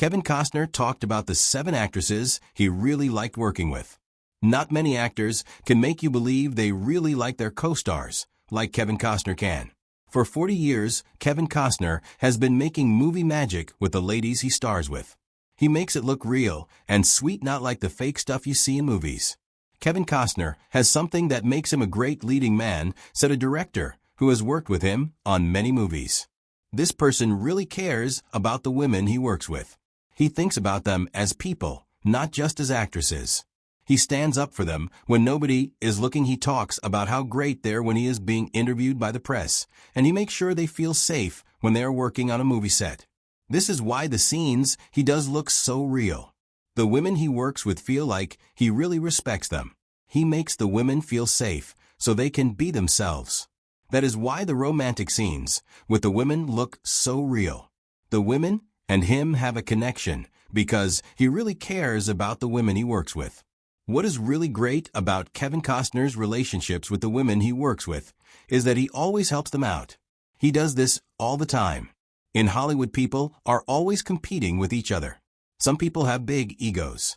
Kevin Costner talked about the 7 actresses he really liked working with. Not many actors can make you believe they really like their co-stars, like Kevin Costner can. For 40 years, Kevin Costner has been making movie magic with the ladies he stars with. He makes it look real and sweet, not like the fake stuff you see in movies. Kevin Costner has something that makes him a great leading man, said a director who has worked with him on many movies. This person really cares about the women he works with. He thinks about them as people, not just as actresses. He stands up for them when nobody is looking. He talks about how great they're when he is being interviewed by the press, and he makes sure they feel safe when they are working on a movie set. This is why the scenes he does look so real. The women he works with feel like he really respects them. He makes the women feel safe so they can be themselves. That is why the romantic scenes with the women look so real. The women and him have a connection because he really cares about the women he works with. What is really great about Kevin Costner's relationships with the women he works with is that he always helps them out. He does this all the time. In Hollywood, people are always competing with each other. Some people have big egos.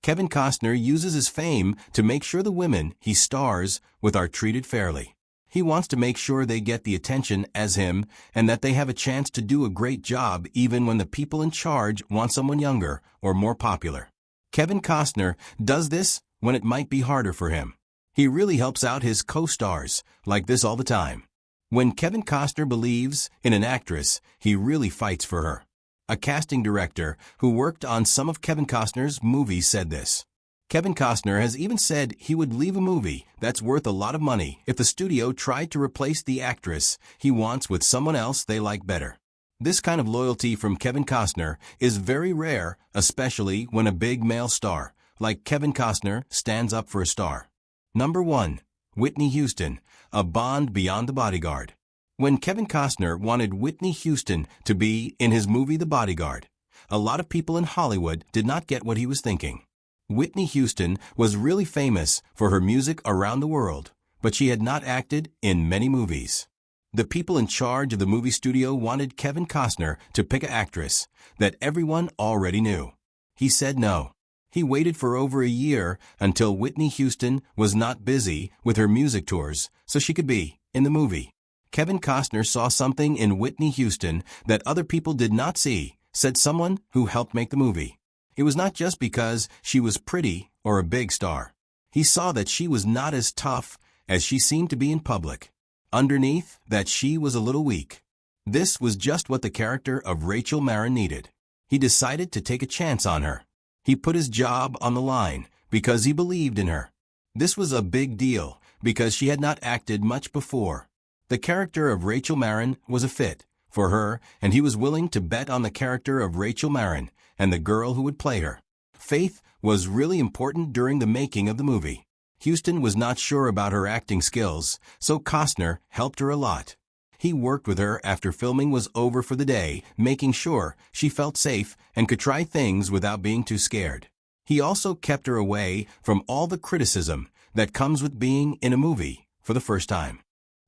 Kevin Costner uses his fame to make sure the women he stars with are treated fairly. He wants to make sure they get the attention as him and that they have a chance to do a great job even when the people in charge want someone younger or more popular. Kevin Costner does this when it might be harder for him. He really helps out his co-stars like this all the time. When Kevin Costner believes in an actress, he really fights for her. A casting director who worked on some of Kevin Costner's movies said this. Kevin Costner has even said he would leave a movie that's worth a lot of money if the studio tried to replace the actress he wants with someone else they like better. This kind of loyalty from Kevin Costner is very rare, especially when a big male star, like Kevin Costner, stands up for a star. Number 1. Whitney Houston, a bond beyond The Bodyguard. When Kevin Costner wanted Whitney Houston to be in his movie The Bodyguard, a lot of people in Hollywood did not get what he was thinking. Whitney Houston was really famous for her music around the world, but she had not acted in many movies. The people in charge of the movie studio wanted Kevin Costner to pick an actress that everyone already knew. He said no. He waited for over a year until Whitney Houston was not busy with her music tours so she could be in the movie. Kevin Costner saw something in Whitney Houston that other people did not see, said someone who helped make the movie. It was not just because she was pretty or a big star. He saw that she was not as tough as she seemed to be in public. Underneath that, she was a little weak. This was just what the character of Rachel Marin needed. He decided to take a chance on her. He put his job on the line because he believed in her. This was a big deal because she had not acted much before. The character of Rachel Marin was a fit for her, and he was willing to bet on the character of Rachel Marin and the girl who would play her. Faith was really important during the making of the movie. Houston was not sure about her acting skills, so Costner helped her a lot. He worked with her after filming was over for the day, making sure she felt safe and could try things without being too scared. He also kept her away from all the criticism that comes with being in a movie for the first time.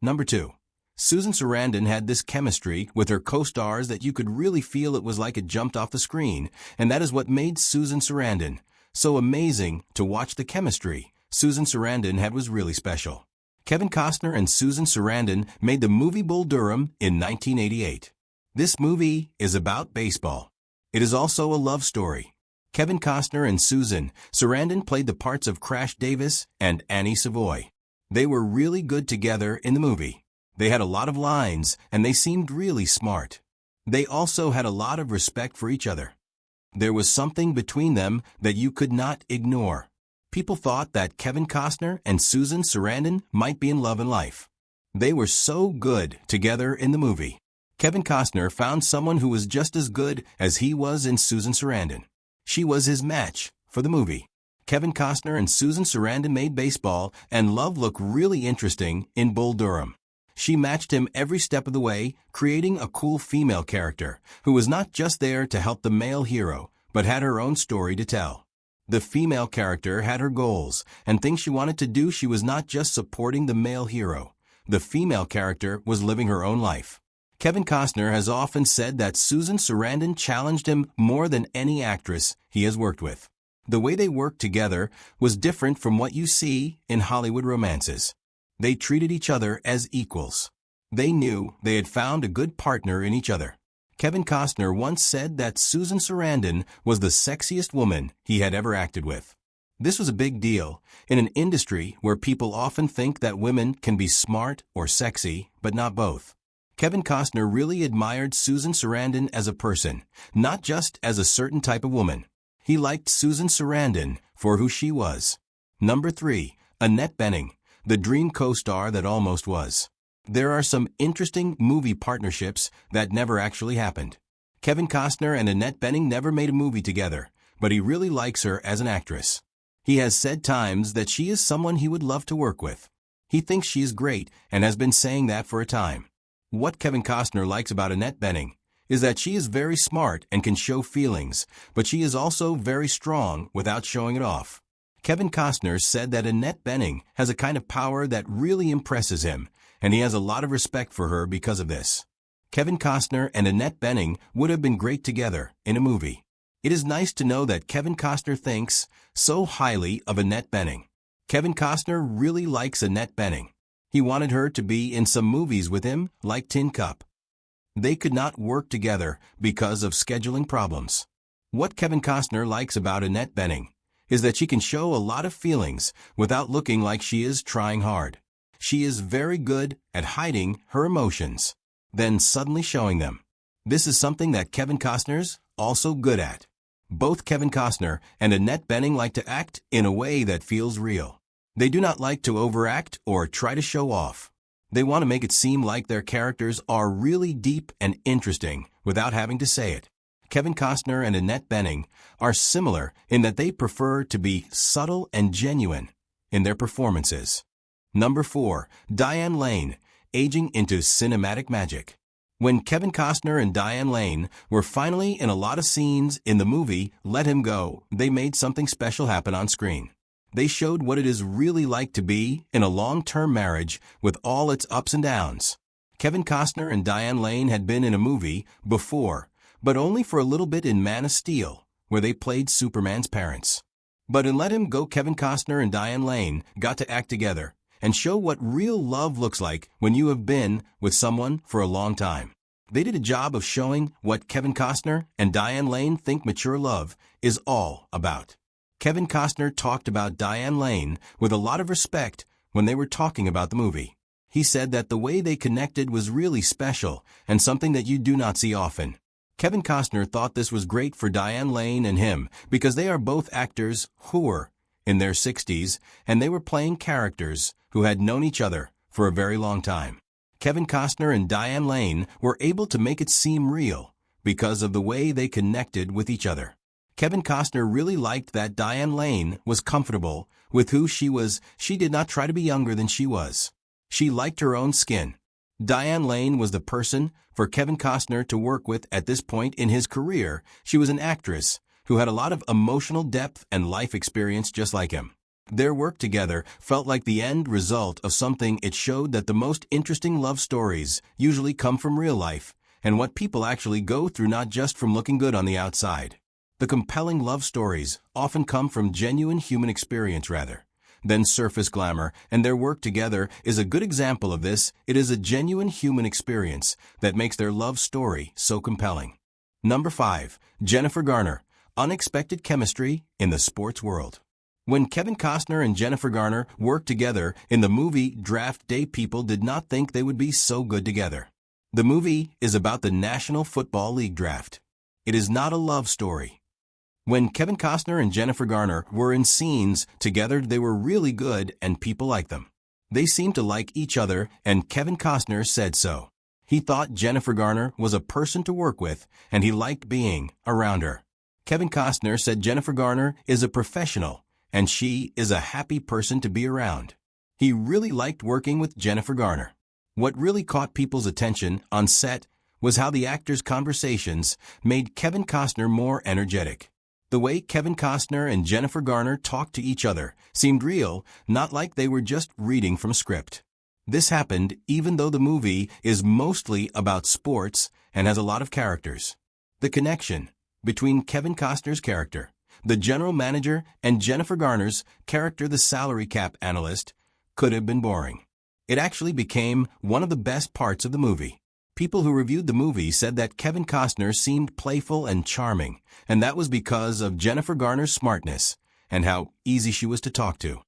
Number 2. Susan Sarandon had this chemistry with her co-stars that you could really feel it was like it jumped off the screen, and that is what made Susan Sarandon so amazing to watch. The chemistry Susan Sarandon had was really special. Kevin Costner and Susan Sarandon made the movie Bull Durham in 1988. This movie is about baseball. It is also a love story. Kevin Costner and Susan Sarandon played the parts of Crash Davis and Annie Savoy. They were really good together in the movie. They had a lot of lines, and they seemed really smart. They also had a lot of respect for each other. There was something between them that you could not ignore. People thought that Kevin Costner and Susan Sarandon might be in love in life. They were so good together in the movie. Kevin Costner found someone who was just as good as he was in Susan Sarandon. She was his match for the movie. Kevin Costner and Susan Sarandon made baseball and love look really interesting in Bull Durham. She matched him every step of the way, creating a cool female character who was not just there to help the male hero, but had her own story to tell. The female character had her goals and things she wanted to do. She was not just supporting the male hero. The female character was living her own life. Kevin Costner has often said that Susan Sarandon challenged him more than any actress he has worked with. The way they worked together was different from what you see in Hollywood romances. They treated each other as equals. They knew they had found a good partner in each other. Kevin Costner once said that Susan Sarandon was the sexiest woman he had ever acted with. This was a big deal in an industry where people often think that women can be smart or sexy, but not both. Kevin Costner really admired Susan Sarandon as a person, not just as a certain type of woman. He liked Susan Sarandon for who she was. Number 3. Annette Bening, the dream co-star that almost was. There are some interesting movie partnerships that never actually happened. Kevin Costner and Annette Bening never made a movie together, but he really likes her as an actress. He has said times that she is someone he would love to work with. He thinks she is great and has been saying that for a time. What Kevin Costner likes about Annette Bening is that she is very smart and can show feelings, but she is also very strong without showing it off. Kevin Costner said that Annette Bening has a kind of power that really impresses him, and he has a lot of respect for her because of this. Kevin Costner and Annette Bening would have been great together in a movie. It is nice to know that Kevin Costner thinks so highly of Annette Bening. Kevin Costner really likes Annette Bening. He wanted her to be in some movies with him, like Tin Cup. They could not work together because of scheduling problems. What Kevin Costner likes about Annette Bening is that she can show a lot of feelings without looking like she is trying hard. She is very good at hiding her emotions, then suddenly showing them. This is something that Kevin Costner's also good at. Both Kevin Costner and Annette Bening like to act in a way that feels real. They do not like to overact or try to show off. They want to make it seem like their characters are really deep and interesting without having to say it. Kevin Costner and Annette Bening are similar in that they prefer to be subtle and genuine in their performances. Number 4. Diane Lane, aging into cinematic magic. When Kevin Costner and Diane Lane were finally in a lot of scenes in the movie Let Him Go, they made something special happen on screen. They showed what it is really like to be in a long-term marriage with all its ups and downs. Kevin Costner and Diane Lane had been in a movie before, but only for a little bit in Man of Steel, where they played Superman's parents. But in Let Him Go, Kevin Costner and Diane Lane got to act together and show what real love looks like when you have been with someone for a long time. They did a job of showing what Kevin Costner and Diane Lane think mature love is all about. Kevin Costner talked about Diane Lane with a lot of respect when they were talking about the movie. He said that the way they connected was really special and something that you do not see often. Kevin Costner thought this was great for Diane Lane and him because they are both actors who were in their 60s and they were playing characters who had known each other for a very long time. Kevin Costner and Diane Lane were able to make it seem real because of the way they connected with each other. Kevin Costner really liked that Diane Lane was comfortable with who she was. She did not try to be younger than she was. She liked her own skin. Diane Lane was the person for Kevin Costner to work with at this point in his career. She was an actress who had a lot of emotional depth and life experience just like him. Their work together felt like the end result of something. It showed that the most interesting love stories usually come from real life and what people actually go through, not just from looking good on the outside. The compelling love stories often come from genuine human experience rather than surface glamour, and their work together is a good example of this. It is a genuine human experience that makes their love story so compelling. Number 5. Jennifer Garner, unexpected chemistry in the sports world. When Kevin Costner and Jennifer Garner worked together in the movie Draft Day, people did not think they would be so good together. The movie is about the National Football League draft. It is not a love story. When Kevin Costner and Jennifer Garner were in scenes together, they were really good and people liked them. They seemed to like each other, and Kevin Costner said so. He thought Jennifer Garner was a person to work with, and he liked being around her. Kevin Costner said Jennifer Garner is a professional, and she is a happy person to be around. He really liked working with Jennifer Garner. What really caught people's attention on set was how the actors' conversations made Kevin Costner more energetic. The way Kevin Costner and Jennifer Garner talked to each other seemed real, not like they were just reading from a script. This happened even though the movie is mostly about sports and has a lot of characters. The connection between Kevin Costner's character, the general manager, and Jennifer Garner's character, the salary cap analyst, could have been boring. It actually became one of the best parts of the movie. People who reviewed the movie said that Kevin Costner seemed playful and charming, and that was because of Jennifer Garner's smartness and how easy she was to talk to.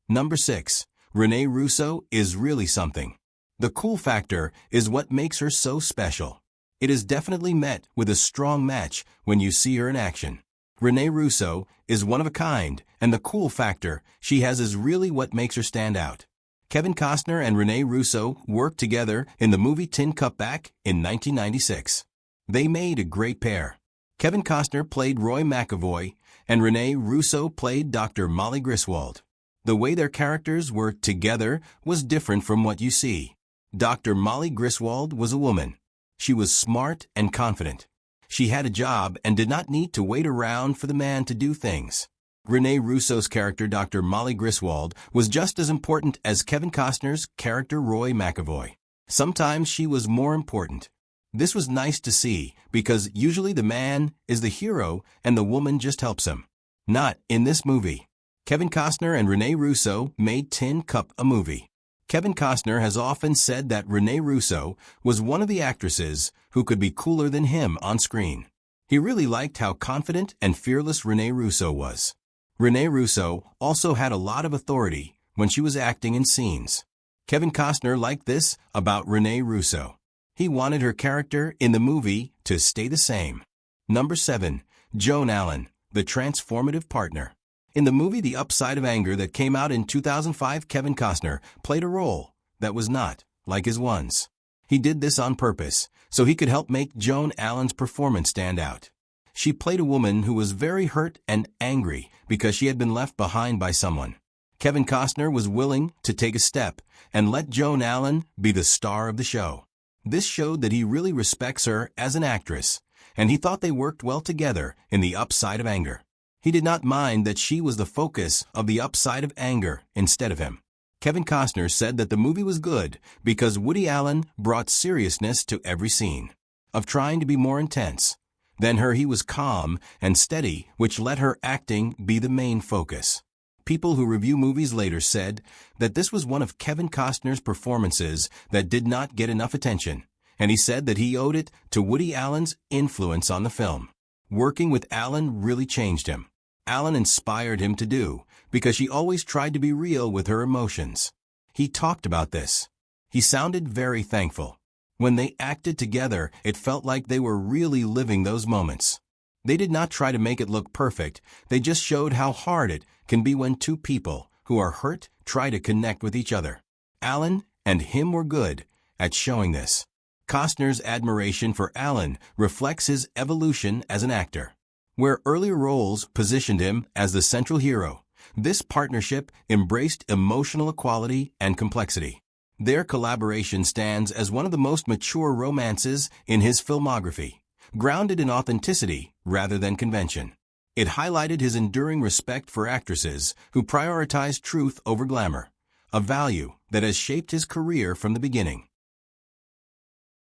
Number 6. Renee Russo is really something. The cool factor is what makes her so special. It is definitely met with a strong match when you see her in action. Renee Russo is one of a kind, and the cool factor she has is really what makes her stand out. Kevin Costner and Renee Russo worked together in the movie Tin Cup back in 1996. They made a great pair. Kevin Costner played Roy McAvoy, and Renee Russo played Dr. Molly Griswold. The way their characters were together was different from what you see. Dr. Molly Griswold was a woman. She was smart and confident. She had a job and did not need to wait around for the man to do things. Renee Russo's character, Dr. Molly Griswold, was just as important as Kevin Costner's character, Roy McAvoy. Sometimes she was more important. This was nice to see because usually the man is the hero and the woman just helps him. Not in this movie. Kevin Costner and Renee Russo made Tin Cup a movie. Kevin Costner has often said that Renee Russo was one of the actresses who could be cooler than him on screen. He really liked how confident and fearless Renee Russo was. Renee Russo also had a lot of authority when she was acting in scenes. Kevin Costner liked this about Renee Russo. He wanted her character in the movie to stay the same. Number 7. Joan Allen, the transformative partner. In the movie The Upside of Anger that came out in 2005, Kevin Costner played a role that was not like his ones. He did this on purpose so he could help make Joan Allen's performance stand out. She played a woman who was very hurt and angry because she had been left behind by someone. Kevin Costner was willing to take a step and let Joan Allen be the star of the show. This showed that he really respects her as an actress, and he thought they worked well together in The Upside of Anger. He did not mind that she was the focus of The Upside of Anger instead of him. Kevin Costner said that the movie was good because Woody Allen brought seriousness to every scene. Of trying to be more intense than her, he was calm and steady, which let her acting be the main focus. People who review movies later said that this was one of Kevin Costner's performances that did not get enough attention, and he said that he owed it to Woody Allen's influence on the film. Working with Allen really changed him. Allen inspired him to do, because she always tried to be real with her emotions. He talked about this. He sounded very thankful. When they acted together, it felt like they were really living those moments. They did not try to make it look perfect. They just showed how hard it can be when two people who are hurt try to connect with each other. Allen and him were good at showing this. Costner's admiration for Allen reflects his evolution as an actor. Where earlier roles positioned him as the central hero, this partnership embraced emotional equality and complexity. Their collaboration stands as one of the most mature romances in his filmography, grounded in authenticity rather than convention. It highlighted his enduring respect for actresses who prioritize truth over glamour, a value that has shaped his career from the beginning.